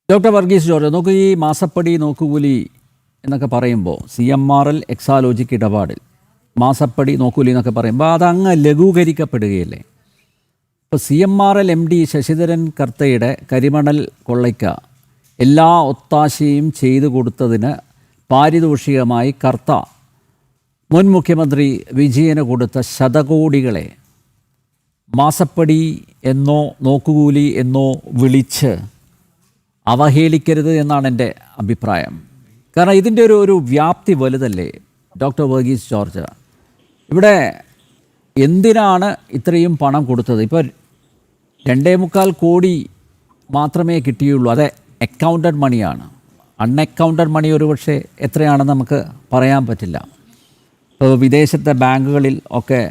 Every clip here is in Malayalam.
ഡോക്ടർ വർഗീസ് ജോർജ്, നോക്കൂ, ഈ മാസപ്പടി നോക്കുകൂലി എന്നൊക്കെ പറയുമ്പോൾ CMRL എക്സാലോജിക് ഇടപാടിൽ മാസപ്പടി നോക്കൂലി എന്നൊക്കെ പറയുമ്പോൾ അതങ്ങ് ലഘൂകരിക്കപ്പെടുകയല്ലേ? ഇപ്പോൾ CMRL MD ശശിധരൻ കർത്തയുടെ കരിമണൽ കൊള്ളയ്ക്ക എല്ലാ ഒത്താശയും ചെയ്തു കൊടുത്തതിന് പാരിതോഷികമായി കർത്ത മുൻ മുഖ്യമന്ത്രി വിജയന് കൊടുത്ത ശതകോടികളെ മാസപ്പടി എന്നോ നോക്കുകൂലി എന്നോ വിളിച്ച് അവഹേളിക്കരുത് എന്നാണ് എൻ്റെ അഭിപ്രായം. കാരണം ഇതിൻ്റെ ഒരു വ്യാപ്തി വലുതല്ലേ ഡോക്ടർ വർഗീസ് ജോർജ്? ഇവിടെ എന്തിനാണ് ഇത്രയും പണം കൊടുത്തത്? ഇപ്പോൾ 2.25 കോടി മാത്രമേ കിട്ടിയുള്ളൂ. അത് അക്കൗണ്ടഡ് മണിയാണ്. അൺഅക്കൗണ്ടഡ് മണി ഒരുപക്ഷെ എത്രയാണെന്ന് നമുക്ക് പറയാൻ പറ്റില്ല. ഇപ്പോൾ വിദേശത്തെ ബാങ്കുകളിൽ ഒക്കെ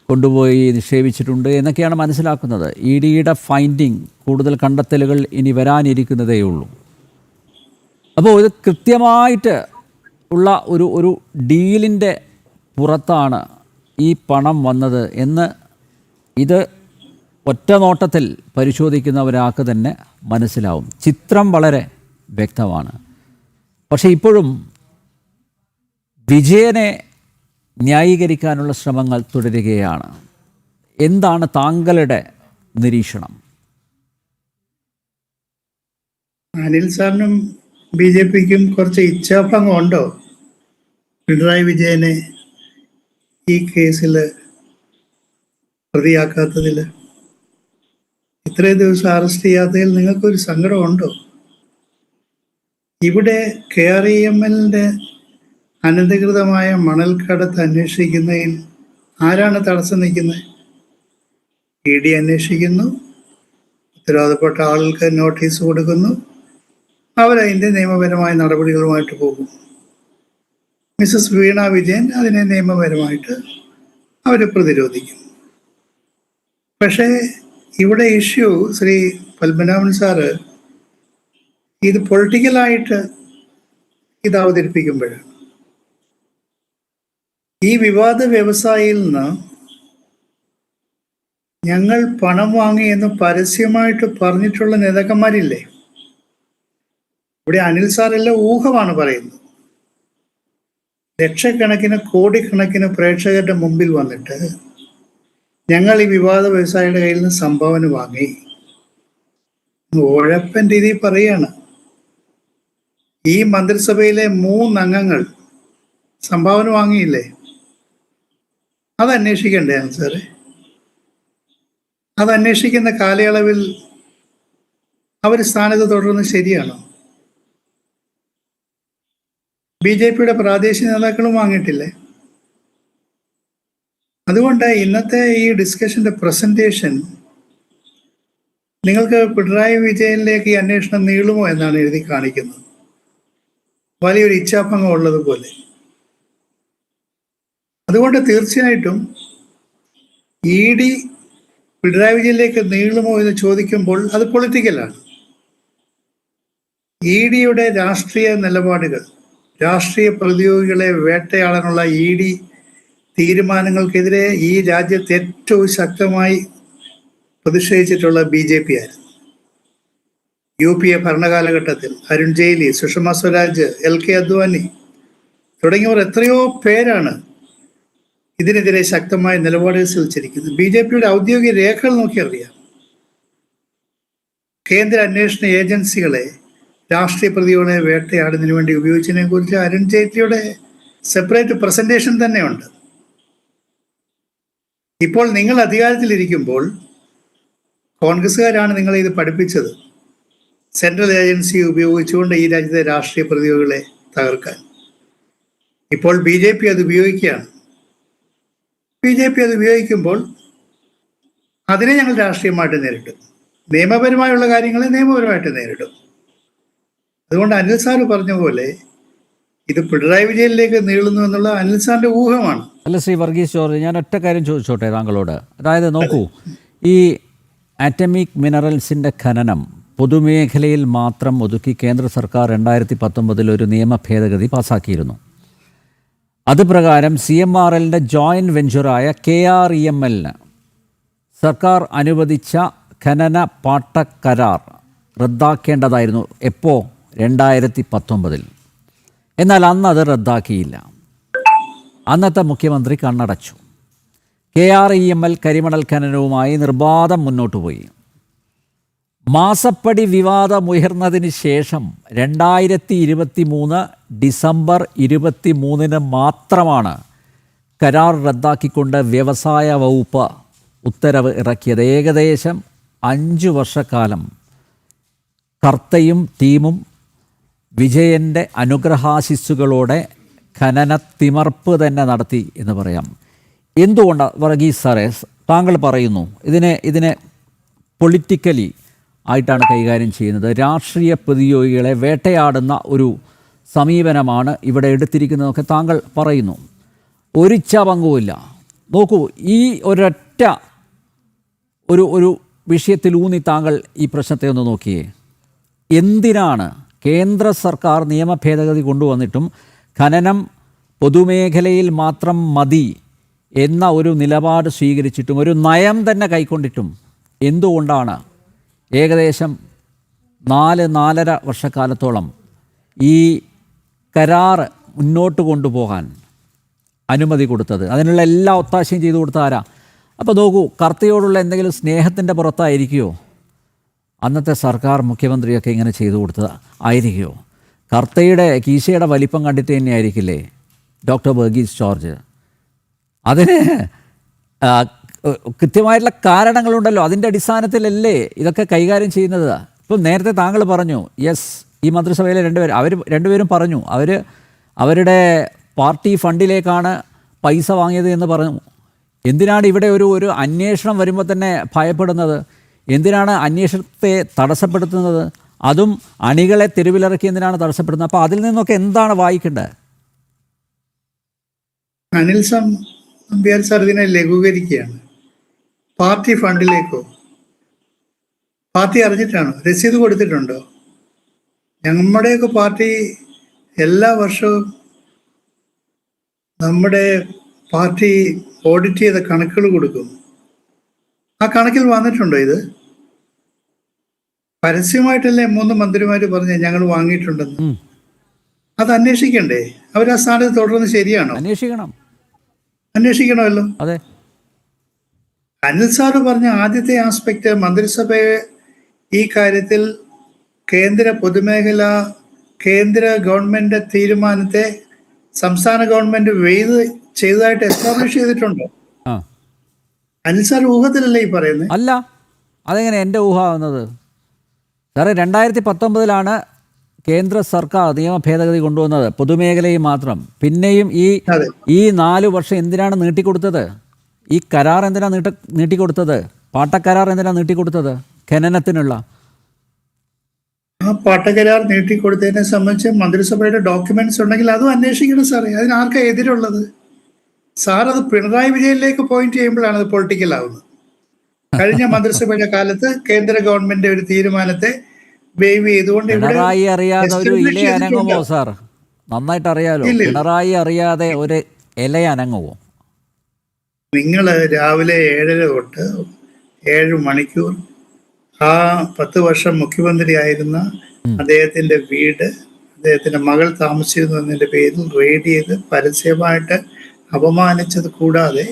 കൊണ്ടുപോയി നിക്ഷേപിച്ചിട്ടുണ്ട് എന്നൊക്കെയാണ് മനസ്സിലാക്കുന്നത്. EDയുടെ ഫൈൻഡിങ്, കൂടുതൽ കണ്ടെത്തലുകൾ ഇനി വരാനിരിക്കുന്നതേ ഉള്ളൂ. അപ്പോൾ ഇത് കൃത്യമായിട്ട് ഉള്ള ഒരു ഡീലിൻ്റെ പുറത്താണ് ഈ പണം വന്നത് എന്ന് ഇത് ഒറ്റ നോട്ടത്തിൽ പരിശോധിക്കുന്ന ഒരാൾക്ക് തന്നെ മനസ്സിലാവും. ചിത്രം വളരെ വ്യക്തമാണ്. പക്ഷേ ഇപ്പോഴും വിജയനെ ന്യായീകരിക്കാനുള്ള ശ്രമങ്ങൾ തുടരുകയാണ്. എന്താണ് താങ്കളുടെ നിരീക്ഷണം? അനിൽ സാറിനും BJPക്കും കുറച്ച് ഇച്ഛാഭംഗം ഉണ്ടോ പിണറായി വിജയനെ ഈ കേസിൽ പ്രതിയാക്കാത്തതിൽ? ഇത്രയും ദിവസം അറസ്റ്റ് ചെയ്യാത്തതിൽ നിങ്ങൾക്കൊരു സങ്കടമുണ്ടോ? ഇവിടെ KREMLന്റെ അനധികൃതമായ മണൽക്കടത്ത് അന്വേഷിക്കുന്നതിൽ ആരാണ് തടസ്സം നിൽക്കുന്നത്? ED അന്വേഷിക്കുന്നു, ഉത്തരവാദപ്പെട്ട ആളുകൾക്ക് നോട്ടീസ് കൊടുക്കുന്നു, അവരതിൻ്റെ നിയമപരമായ നടപടികളുമായിട്ട് പോകും. മിസസ് വീണ വിജയൻ അതിനെ നിയമപരമായിട്ട് അവർ പ്രതിരോധിക്കും. പക്ഷേ ഇവിടെ ഇഷ്യൂ ശ്രീ പത്മനാഭൻ സാറ് ഇത് പൊളിറ്റിക്കലായിട്ട് ഇത് അവതരിപ്പിക്കുമ്പോഴാണ്. ഈ വിവാദ വ്യവസായിയിൽ നിന്ന് ഞങ്ങൾ പണം വാങ്ങി എന്ന് പരസ്യമായിട്ട് പറഞ്ഞിട്ടുള്ള നേതാക്കന്മാരില്ലേ? ഇവിടെ അനിൽ സാറെല്ലാം ഊഹമാണ് പറയുന്നത്. ലക്ഷക്കണക്കിന് കോടിക്കണക്കിന് പ്രേക്ഷകരുടെ മുമ്പിൽ വന്നിട്ട് ഞങ്ങൾ ഈ വിവാദ വ്യവസായിയുടെ കയ്യിൽ നിന്ന് സംഭാവന വാങ്ങി, ഉഴപ്പൻ രീതിയിൽ പറയുകയാണ്. ഈ മന്ത്രിസഭയിലെ 3 അംഗങ്ങൾ സംഭാവന വാങ്ങിയില്ലേ? അത് അന്വേഷിക്കണ്ടേ സാറേ? അത് അന്വേഷിക്കുന്ന കാലയളവിൽ അവർ സ്ഥാനത്ത് തുടരുന്നത് ശരിയാണോ? BJPയുടെ പ്രാദേശിക നേതാക്കളും വാങ്ങിയിട്ടില്ലേ? അതുകൊണ്ട് ഇന്നത്തെ ഈ ഡിസ്കഷന്റെ പ്രസന്റേഷൻ നിങ്ങൾക്ക് പിണറായി വിജയനിലേക്ക് ഈ അന്വേഷണം നീളുമോ എന്നാണ് എഴുതി കാണിക്കുന്നത്. വലിയൊരു ഇച്ഛാഭംഗം ഉള്ളതുപോലെ. അതുകൊണ്ട് തീർച്ചയായിട്ടും ED പിണറായി വിജയനിലേക്ക് നീളുമോ എന്ന് ചോദിക്കുമ്പോൾ അത് പൊളിറ്റിക്കലാണ്. EDയുടെ രാഷ്ട്രീയ നിലപാടുകൾ, രാഷ്ട്രീയ പ്രതിയോഗികളെ വേട്ടയാടാനുള്ള ED തീരുമാനങ്ങൾക്കെതിരെ ഈ രാജ്യത്ത് ഏറ്റവും ശക്തമായി പ്രതിഷേധിച്ചിട്ടുള്ള BJP ആയിരുന്നു. UPA ഭരണകാലഘട്ടത്തിൽ അരുൺ ജെയ്റ്റ്ലി, സുഷമ സ്വരാജ്, LK അദ്വാനി തുടങ്ങിയവർ എത്രയോ പേരാണ് ഇതിനെതിരെ ശക്തമായ നിലപാടുകൾ സ്വീകരിച്ചിരിക്കുന്നത്. BJPയുടെ ഔദ്യോഗിക രേഖകൾ നോക്കിയറിയാം. കേന്ദ്ര അന്വേഷണ ഏജൻസികളെ രാഷ്ട്രീയ പ്രതികളെ വേട്ടയാടുന്നതിന് വേണ്ടി ഉപയോഗിച്ചതിനെ കുറിച്ച് അരുൺ ജെയ്റ്റ്ലിയുടെ സെപ്പറേറ്റ് പ്രസന്റേഷൻ തന്നെയുണ്ട്. ഇപ്പോൾ നിങ്ങൾ അധികാരത്തിലിരിക്കുമ്പോൾ കോൺഗ്രസ്സുകാരാണ് നിങ്ങളെ ഇത് പഠിപ്പിച്ചത്, സെൻട്രൽ ഏജൻസി ഉപയോഗിച്ചുകൊണ്ട് ഈ രാജ്യത്തെ രാഷ്ട്രീയ പ്രതികളെ തകർക്കാൻ. ഇപ്പോൾ BJP അത് ഉപയോഗിക്കുകയാണ്. BJP അത് ഉപയോഗിക്കുമ്പോൾ അതിനെ ഞങ്ങൾ രാഷ്ട്രീയമായിട്ട് നേരിടും, നിയമപരമായുള്ള കാര്യങ്ങളെ നിയമപരമായിട്ട് നേരിടും. അതുകൊണ്ട് അനിൽ സാറ് പറഞ്ഞ പോലെ ഇത് പിണറായി വിജയനിലേക്ക് നീളുന്നു എന്നുള്ള അനിൽ സാറിന്റെ ഊഹമാണ്. അല്ല ശ്രീ വർഗീസ് ജോർജ്, ഞാൻ ഒറ്റ കാര്യം ചോദിച്ചോട്ടെ താങ്കളോട്. അതായത് നോക്കൂ, ഈ ആറ്റമിക് മിനറൽസിൻ്റെ ഖനനം പൊതുമേഖലയിൽ മാത്രം ഒതുക്കി കേന്ദ്ര സർക്കാർ 2019 ഒരു നിയമ ഭേദഗതി പാസ്സാക്കിയിരുന്നു. അത് പ്രകാരം CMRLൻ്റെ ജോയിൻറ്റ് വെഞ്ചറായ KREMLന് സർക്കാർ അനുവദിച്ച ഖനന പാട്ടക്കരാർ റദ്ദാക്കേണ്ടതായിരുന്നു. എപ്പോൾ? 2019. എന്നാൽ അന്ന് അത് റദ്ദാക്കിയില്ല. അന്നത്തെ മുഖ്യമന്ത്രി കണ്ണടച്ചു. KREML കരിമണൽ ഖനനവുമായി നിർബാധം മുന്നോട്ട് പോയി. മാസപ്പടി വിവാദമുയർന്നതിന് ശേഷം 2023 ഡിസംബർ 23 മാത്രമാണ് കരാർ റദ്ദാക്കിക്കൊണ്ട് വ്യവസായ വകുപ്പ് ഉത്തരവ് ഇറക്കിയത്. ഏകദേശം 5 വർഷക്കാലം കർത്തയും ടീമും വിജയൻ്റെ അനുഗ്രഹാശിസ്സുകളോടെ ഖനനത്തിമർപ്പ് തന്നെ നടത്തി എന്ന് പറയാം. എന്തുകൊണ്ടാണ് വർഗീസ് സാറേ താങ്കൾ പറയുന്നു ഇതിനെ പൊളിറ്റിക്കലി ആയിട്ടാണ് കൈകാര്യം ചെയ്യുന്നത്, രാഷ്ട്രീയ പ്രതിയോഗികളെ വേട്ടയാടുന്ന ഒരു സമീപനമാണ് ഇവിടെ എടുത്തിരിക്കുന്നതൊക്കെ താങ്കൾ പറയുന്നു. ഒരിച്ച പങ്കുമില്ല. നോക്കൂ, ഈ ഒരൊറ്റ ഒരു വിഷയത്തിൽ ഊന്നി താങ്കൾ ഈ പ്രശ്നത്തെ ഒന്ന് നോക്കിയേ. എന്തിനാണ് കേന്ദ്ര സർക്കാർ നിയമ ഭേദഗതി കൊണ്ടുവന്നിട്ടും ഖനനം പൊതുമേഖലയിൽ മാത്രം മതി എന്ന ഒരു നിലപാട് സ്വീകരിച്ചിട്ടും ഒരു നയം തന്നെ കൈക്കൊണ്ടിട്ടും എന്തുകൊണ്ടാണ് ഏകദേശം 4-4.5 വർഷക്കാലത്തോളം ഈ കരാർ മുന്നോട്ട് കൊണ്ടുപോകാൻ അനുമതി കൊടുത്തത്? അതിനുള്ള എല്ലാ ഒത്താശയും ചെയ്തു കൊടുത്ത ആരാ? അപ്പോൾ നോക്കൂ, കർത്തയോടുള്ള എന്തെങ്കിലും സ്നേഹത്തിൻ്റെ പുറത്തായിരിക്കുമോ അന്നത്തെ സർക്കാർ മുഖ്യമന്ത്രിയൊക്കെ ഇങ്ങനെ ചെയ്തു കൊടുത്തത് ആയിരിക്കുമോ? കർത്തയുടെ കീശയുടെ വലിപ്പം കണ്ടിട്ട് തന്നെയായിരിക്കില്ലേ ഡോക്ടർ വർഗീസ് ജോർജ്? അതിന് കൃത്യമായിട്ടുള്ള കാരണങ്ങളുണ്ടല്ലോ. അതിൻ്റെ അടിസ്ഥാനത്തിലല്ലേ ഇതൊക്കെ കൈകാര്യം ചെയ്യുന്നത്. ഇപ്പം നേരത്തെ താങ്കൾ പറഞ്ഞു, യെസ്, ഈ മന്ത്രിസഭയിലെ രണ്ടുപേരും പറഞ്ഞു അവരുടെ പാർട്ടി ഫണ്ടിലേക്കാണ് പൈസ വാങ്ങിയത് എന്ന് പറഞ്ഞു. എന്തിനാണ് ഇവിടെ ഒരു അന്വേഷണം വരുമ്പോൾ തന്നെ ഭയപ്പെടുന്നത്? എന്തിനാണ് അന്വേഷണത്തെ തടസ്സപ്പെടുത്തുന്നത്? അതും അണികളെ തെരുവിലിറക്കി എന്തിനാണ് തടസ്സപ്പെടുന്നത്? അപ്പോൾ അതിൽ നിന്നൊക്കെ എന്താണ് വായിക്കേണ്ടത്? അനിൽ നമ്പ്യാർ സാർ ഇതിനെ ലഘൂകരിക്കുകയാണ്. പാർട്ടി ഫണ്ടിലേക്കോ? പാർട്ടി അറിഞ്ഞിട്ടാണോ? രസീത് കൊടുത്തിട്ടുണ്ടോ? നമ്മുടെയൊക്കെ പാർട്ടി എല്ലാ വർഷവും നമ്മുടെ പാർട്ടി ഓഡിറ്റ് ചെയ്ത കണക്കുകൾ കൊടുക്കും. ആ കണക്കിൽ വന്നിട്ടുണ്ടോ ഇത്? പരസ്യമായിട്ടല്ലേ 3 മന്ത്രിമാർ പറഞ്ഞ് ഞങ്ങൾ വാങ്ങിയിട്ടുണ്ടെന്ന്. അത് അന്വേഷിക്കണ്ടേ? അവർ ആ സ്ഥാനത്ത് തുടർന്ന് ശരിയാണോ? അന്വേഷിക്കണമല്ലോ. അതെ. അനിൽ സാറ് പറഞ്ഞ ആദ്യത്തെ ആസ്പെക്ട്, മന്ത്രിസഭയെ ഈ കാര്യത്തിൽ കേന്ദ്ര ഗവൺമെന്റ് തീരുമാനത്തെ സംസ്ഥാന ഗവൺമെന്റ് ചെയ്തതായിട്ട് എസ്റ്റാബ്ലിഷ് ചെയ്തിട്ടുണ്ടോ? അനിൽ സാർ ഊഹത്തിലല്ലേ ഈ പറയുന്നത്? അല്ല, അതെങ്ങനെ എൻ്റെ ഊഹമാവുന്നത് സാറേ? 2019 കേന്ദ്ര സർക്കാർ നിയമ ഭേദഗതി കൊണ്ടുവന്നത് പൊതുമേഖലയിൽ മാത്രം. പിന്നെയും ഈ 4 വർഷം എന്തിനാണ് നീട്ടിക്കൊടുത്തത്? ഈ കരാർ എന്തിനാണ് നീട്ടിക്കൊടുത്തത്? പാട്ടക്കരാർ എന്തിനാണ് നീട്ടിക്കൊടുത്തത്? ഖനനത്തിനുള്ള ആ പാട്ടക്കരാർ നീട്ടിക്കൊടുത്തതിനെ സംബന്ധിച്ച് മന്ത്രിസഭയുടെ ഡോക്യുമെന്റ്സ് ഉണ്ടെങ്കിൽ അതും അന്വേഷിക്കണം സാറേ. അതിനാർക്കാ എതിരുള്ളത്? സാർ അത് പിണറായി വിജയനിലേക്ക് പോയിന്റ് ചെയ്യുമ്പോഴാണ് അത് പൊളിറ്റിക്കൽ ആവുന്നത്. കഴിഞ്ഞ മന്ത്രിസഭയുടെ കാലത്ത് കേന്ദ്ര ഗവൺമെന്റ് ഒരു തീരുമാനത്തെ വേവ് ചെയ്തുകൊണ്ട് പിണറായി അറിയാതെ ഒരു ഇല അനങ്ങുമോ സാർ? നന്നായിട്ട് അറിയാലോ. പിണറായി അറിയാതെ ഒരു ഇല അനങ്ങുമോ? നിങ്ങൾ രാവിലെ 7:30 തൊട്ട് 7 മണിക്കൂർ ആ 10 വർഷം മുഖ്യമന്ത്രി ആയിരുന്ന അദ്ദേഹത്തിന്റെ വീട്, അദ്ദേഹത്തിന്റെ മകൾ താമസിച്ചിരുന്നു എന്നതിന്റെ പേരിൽ റെയ്ഡ് ചെയ്ത് പരസ്യമായിട്ട് അപമാനിച്ചത് കൂടാതെ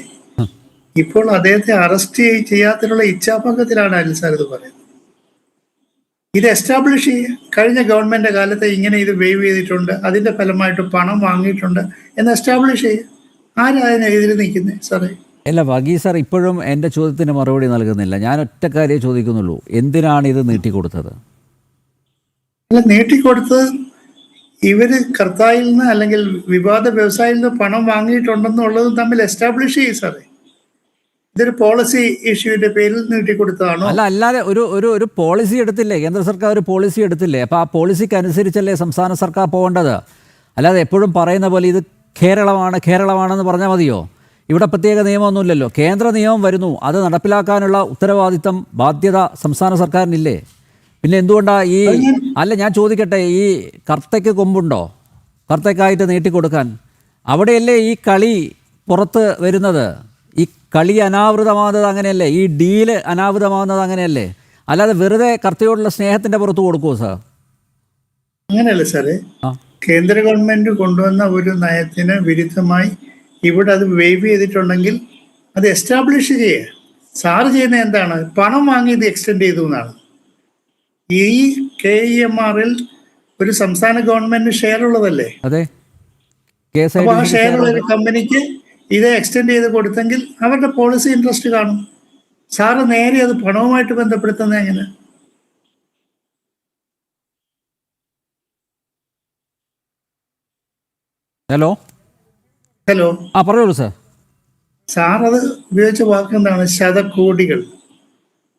ഇപ്പോൾ അദ്ദേഹത്തെ അറസ്റ്റ് ചെയ്യാത്തതിനുള്ള ഇച്ഛാഭംഗത്തിലാണ് അനിൽ സാർ ഇത് പറയുന്നത്. ഇത് എസ്റ്റാബ്ലിഷ് ചെയ്യുക. കഴിഞ്ഞ ഗവൺമെന്റ് കാലത്ത് ഇങ്ങനെ ഇത് വേവ് ചെയ്തിട്ടുണ്ട്, അതിന്റെ ഫലമായിട്ട് പണം വാങ്ങിയിട്ടുണ്ട് എന്ന് എസ്റ്റാബ്ലിഷ് ചെയ്യുക. ആരാ അതിനെതിരെ നിൽക്കുന്നത് സാറേ? അല്ല, വർഗീസ് സാർ ഇപ്പോഴും എൻ്റെ ചോദ്യത്തിന് മറുപടി നൽകുന്നില്ല. ഞാൻ ഒറ്റ കാര്യം ചോദിക്കുന്നുള്ളൂ, എന്തിനാണ് ഇത് നീട്ടിക്കൊടുത്തത്? അല്ല, നീട്ടിക്കൊടുത്തത് ഇവര് കർത്തായിൽ നിന്ന് അല്ലെങ്കിൽ വിവാദ വ്യവസായിയിൽ നിന്ന് പണം വാങ്ങിയിട്ടുണ്ടെന്നുള്ളതും തമ്മിൽ എസ്റ്റാബ്ലിഷ് ചെയ്യും സാറേ. ഇതൊരു പോളിസി ഇഷ്യൂവിന്റെ പേരിൽ നീട്ടിക്കൊടുത്തതാണോ? അല്ലാതെ ഒരു പോളിസി എടുത്തില്ലേ കേന്ദ്ര സർക്കാർ? ഒരു പോളിസി എടുത്തില്ലേ? അപ്പോൾ ആ പോളിസിക്ക് അനുസരിച്ചല്ലേ സംസ്ഥാന സർക്കാർ പോകേണ്ടത്? അല്ലാതെ എപ്പോഴും പറയുന്ന പോലെ ഇത് കേരളമാണെന്ന് പറഞ്ഞാൽ മതിയോ? ഇവിടെ പ്രത്യേക നിയമമൊന്നുമില്ലല്ലോ. കേന്ദ്ര നിയമം വരുന്നു, അത് നടപ്പിലാക്കാനുള്ള ഉത്തരവാദിത്തം, ബാധ്യത സംസ്ഥാന സർക്കാരിനില്ലേ? പിന്നെ എന്തുകൊണ്ടാണ് ഞാൻ ചോദിക്കട്ടെ, ഈ കർത്തയ്ക്ക് കൊമ്പുണ്ടോ? കർത്തയ്ക്കായിട്ട് നീട്ടിക്കൊടുക്കാൻ അവിടെയല്ലേ ഈ കളി പുറത്ത് വരുന്നത്? ഈ കളി അനാവൃതമാകുന്നത് അങ്ങനെയല്ലേ? ഈ ഡീല് അനാവൃതമാകുന്നത് അങ്ങനെയല്ലേ? അല്ലാതെ വെറുതെ കർത്തയോടുള്ള സ്നേഹത്തിൻ്റെ പുറത്ത് കൊടുക്കുമോ സാർ? അങ്ങനെയല്ല സാറേ, ആ കേന്ദ്ര ഗവൺമെന്റ് കൊണ്ടുവന്ന ഒരു നയത്തിന് വിരുദ്ധമായി ഇവിടെ അത് വേവ് ചെയ്തിട്ടുണ്ടെങ്കിൽ അത് എസ്റ്റാബ്ലിഷ് ചെയ്യുക. സാറ് ചെയ്യുന്നത് എന്താണ്? പണം വാങ്ങി ഇത് എക്സ്റ്റെൻഡ് ചെയ്തു എന്നാണ്. ഈ KEMR-ൽ ഒരു സംസ്ഥാന ഗവൺമെന്റ് ഷെയർ ഉള്ളതല്ലേ? അതെ, അപ്പൊ ആ ഷെയർ ഉള്ള ഒരു കമ്പനിക്ക് ഇത് എക്സ്റ്റെൻഡ് ചെയ്ത് കൊടുത്തെങ്കിൽ അവരുടെ പോളിസി ഇൻട്രസ്റ്റ് കാണും. സാറ് നേരെ അത് പണവുമായിട്ട് ബന്ധപ്പെടുത്തുന്നത് എങ്ങനെ? ഹലോ ഹലോ, ആ പറഞ്ഞോളൂ സാർ. സാർ അത് ഉപയോഗിച്ച വാക്ക് എന്താണ്? ശതകോടികൾ.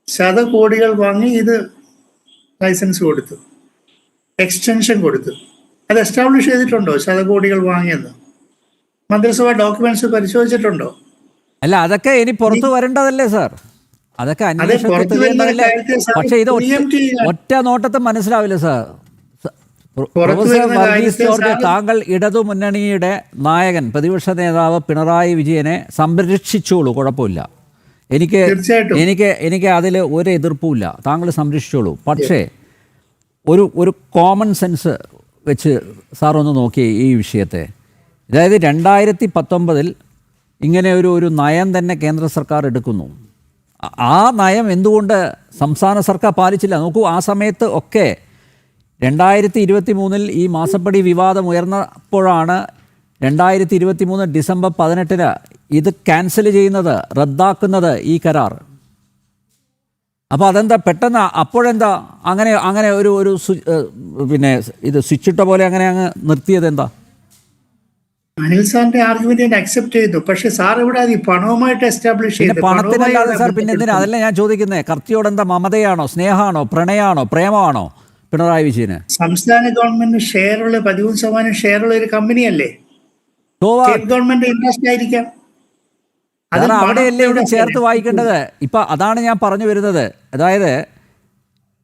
ശതകോടികൾ വാങ്ങി ഇത് ലൈസൻസ് കൊടുത്തു, എക്സ്റ്റൻഷൻ കൊടുത്തു. അത് എസ്റ്റാബ്ലിഷ് ചെയ്തിട്ടുണ്ടോ ശതകോടികൾ വാങ്ങിയെന്ന്? മന്ത്രിസഭ ഡോക്യുമെന്റ്സ് പരിശോധിച്ചിട്ടുണ്ടോ? അല്ല, അതൊക്കെ ഇനി പുറത്തു വരേണ്ടതല്ലേ സാർ? അതൊക്കെ അന്വേഷണത്തിൽ പുറത്ത് വരുന്ന തെളിയേണ്ടതല്ലേ? കാര്യത്തെ സാർ പക്ഷേ ഇത് preempt ചെയ്യാൻ- ഒറ്റ നോട്ടത്തിൽ മനസ്സിലാവില്ല സാർ. പുറത്തു പ്രൊഫസർ വരുന്ന വർഗീസ് കാര്യത്തെ ജോർജ്, സാർ താങ്കൾ ഇടതുമുന്നണിയുടെ നായകൻ, പ്രതിപക്ഷ നേതാവ് പിണറായി വിജയനെ സംരക്ഷിച്ചോളൂ, കുഴപ്പമില്ല. തീർച്ചയായിട്ടും. എനിക്ക് അതിൽ ഒരു എതിർപ്പുമില്ല, താങ്കൾ സംരക്ഷിച്ചോളൂ. പക്ഷേ ഒരു കോമൺ സെൻസ് വെച്ച് സാർ ഒന്ന് നോക്കിയേ ഈ വിഷയത്തെ. അതായത് 2019 ഇങ്ങനെ ഒരു നയം തന്നെ കേന്ദ്ര സർക്കാർ എടുക്കുന്നു. ആ നയം എന്തുകൊണ്ട് സംസ്ഥാന സർക്കാർ പാലിച്ചില്ല? നോക്കൂ, ആ സമയത്ത് ഒക്കെ 2023 ഈ മാസപ്പടി വിവാദം ഉയർന്നപ്പോഴാണ് 2023 ഡിസംബർ 18 ഇത് ക്യാൻസൽ ചെയ്യുന്നത്, റദ്ദാക്കുന്നത് ഈ കരാർ. അപ്പോൾ അതെന്താ പെട്ടെന്ന് അപ്പോഴെന്താ അങ്ങനെ ഒരു പിന്നെ ഇത് സ്വിച്ച് ഇട്ട പോലെ അങ്ങനെ അങ്ങ് നിർത്തിയത് എന്താ? അനിൽ സാറിന്റെ ആർഗ്യുമെന്റ് അക്സെപ്റ്റ് ചെയ്തു. പക്ഷെ സാർ ഇവിടെ അത് ഈ പണവുമായിട്ട് എസ്റ്റാബ്ലിഷ് പിന്നെ ചെയ്തു. പണത്തിനല്ലാതെ സാർ പിന്നെ എന്തിനാ? അതല്ല ഞാൻ ചോദിക്കുന്നത്. കർത്തിയോട് എന്താ മമതയാണോ, സ്നേഹമാണോ, പ്രണയമാണോ, പ്രേമമാണോ പിണറായി വിജയന്? സംസ്ഥാന ഗവൺമെന്റ് ഷെയറുള്ള 13% ഷെയറുള്ള ഒരു കമ്പനിയല്ലേ? സ്റ്റേറ്റ് ഗവൺമെന്റ് ഇൻട്രസ്റ്റ് ആയിരിക്കാം. സാർ അവിടെയല്ലേ ഇത് ചേർത്ത് വായിക്കേണ്ടത്? ഇപ്പം അതാണ് ഞാൻ പറഞ്ഞു വരുന്നത്. അതായത്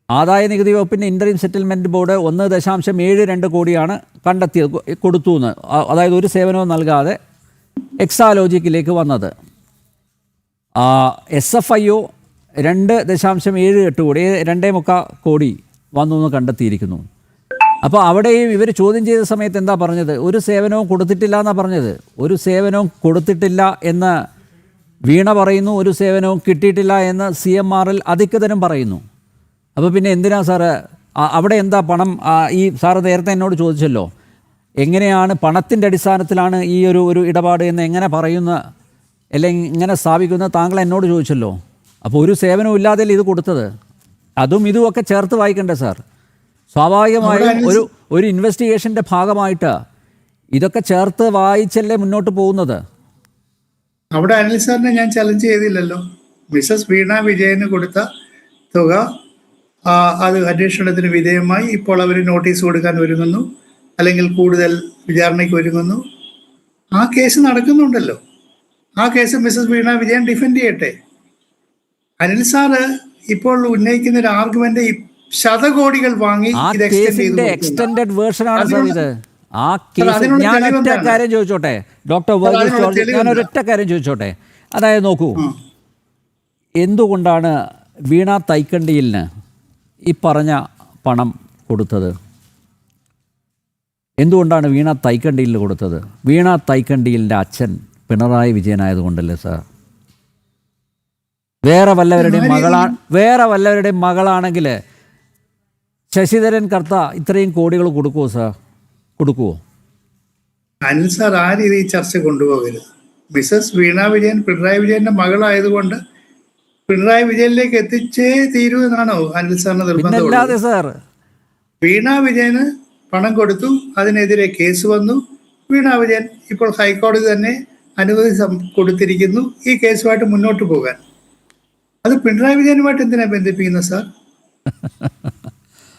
ആദായ നികുതി വകുപ്പിൻ്റെ ഇൻ്ററിം സെറ്റിൽമെൻറ്റ് ബോർഡ് 1.72 കോടിയാണ് കണ്ടെത്തിയത്, കൊടുത്തു എന്ന്. അതായത് ഒരു സേവനവും നൽകാതെ എക്സാലോജിക്കിലേക്ക് വന്നത്. SFIO 2.78 കോടി, 2.25 കോടി വന്നു എന്ന് കണ്ടെത്തിയിരിക്കുന്നു. അപ്പോൾ അവിടെയും ഇവർ ചോദ്യം ചെയ്ത സമയത്ത് എന്താ പറഞ്ഞത്? ഒരു സേവനവും കൊടുത്തിട്ടില്ല എന്നാണ് പറഞ്ഞത്. ഒരു സേവനവും കൊടുത്തിട്ടില്ല എന്ന് വീണ പറയുന്നു, ഒരു സേവനവും കിട്ടിയിട്ടില്ല എന്ന് CMR-ൽ അധികൃതരും പറയുന്നു. അപ്പോൾ പിന്നെ എന്തിനാ സാറ് അവിടെ എന്താ പണം? ഈ സാറ് നേരത്തെ എന്നോട് ചോദിച്ചല്ലോ, എങ്ങനെയാണ് പണത്തിൻ്റെ അടിസ്ഥാനത്തിലാണ് ഈ ഒരു ഇടപാട് എന്ന് എങ്ങനെ പറയുന്ന, അല്ലെങ്കിൽ ഇങ്ങനെ സ്ഥാപിക്കുന്ന താങ്കൾ എന്നോട് ചോദിച്ചല്ലോ. അപ്പോൾ ഒരു സേവനവും ഇല്ലാതെ ഇത് കൊടുത്തത്. അതും ഇതുമൊക്കെ ചേർത്ത് വായിക്കണ്ടേ സാർ? സ്വാഭാവികമായും ഒരു ഇൻവെസ്റ്റിഗേഷൻ്റെ ഭാഗമായിട്ട് ഇതൊക്കെ ചേർത്ത് വായിച്ചല്ലേ മുന്നോട്ട് പോകുന്നത്. അവിടെ അനിൽ സാറിനെ ഞാൻ ചലഞ്ച് ചെയ്തില്ലല്ലോ. മിസസ് വീണ വിജയന് കൊടുത്ത തുക അത് അന്വേഷണത്തിന് വിധേയമായി ഇപ്പോൾ അവർ നോട്ടീസ് കൊടുക്കാൻ ഒരുങ്ങുന്നു, അല്ലെങ്കിൽ കൂടുതൽ വിചാരണയ്ക്ക് ഒരുങ്ങുന്നു. ആ കേസ് നടക്കുന്നുണ്ടല്ലോ. ആ case Mises Veena Vijayan defend ചെയ്യട്ടെ. അനിൽ സാറ് ഇപ്പോൾ ഉന്നയിക്കുന്ന ഒരു ആർഗ്യുമെന്റ് ശതകോടികൾ വാങ്ങി ഇത് എക്സ്റ്റെൻഡഡ് വേർഷനാണ് സാർ ഇത്. ആ കേസ് ഞാൻ ഒറ്റ കാര്യം ചോദിച്ചോട്ടെ ഡോക്ടർ വർഗീസ് ജോർജ്, ഞാനൊരൊറ്റ കാര്യം ചോദിച്ചോട്ടെ. അതായത് നോക്കൂ, എന്തുകൊണ്ടാണ് വീണ തൈക്കണ്ടിയിലിന് ഈ പറഞ്ഞ പണം കൊടുത്തത്? എന്തുകൊണ്ടാണ് വീണ തൈക്കണ്ടിയിൽ കൊടുത്തത്? വീണ തൈക്കണ്ടിയിലിൻ്റെ അച്ഛൻ പിണറായി വിജയനായതുകൊണ്ടല്ലേ സാർ? വേറെ വല്ലവരുടെയും മകളാണെങ്കിൽ ശശിധരൻ കർത്ത ഇത്രയും കോടികൾ കൊടുക്കുമോ സാർ? കൊടുക്കുമോ? അനിൽ സാർ ആ രീതിയിൽ ചർച്ച കൊണ്ടുപോകരുത്. മിസസ് വീണ വിജയൻ പിണറായി വിജയന്റെ മകളായതുകൊണ്ട് പിണറായി വിജയനിലേക്ക് എത്തിച്ചേ തീരൂ എന്നാണോ അനിൽ സാറിന് നിർബന്ധം? സാർ, വീണ വിജയന് പണം കൊടുത്തു, അതിനെതിരെ കേസ് വന്നു. വീണ വിജയൻ ഇപ്പോൾ ഹൈക്കോടതി തന്നെ അനുമതി കൊടുത്തിരിക്കുന്നു ഈ കേസുമായിട്ട് മുന്നോട്ട് പോകാൻ. അത് പിണറായി വിജയനുമായിട്ട് എന്തിനാ ബന്ധിപ്പിക്കുന്നത് സാർ?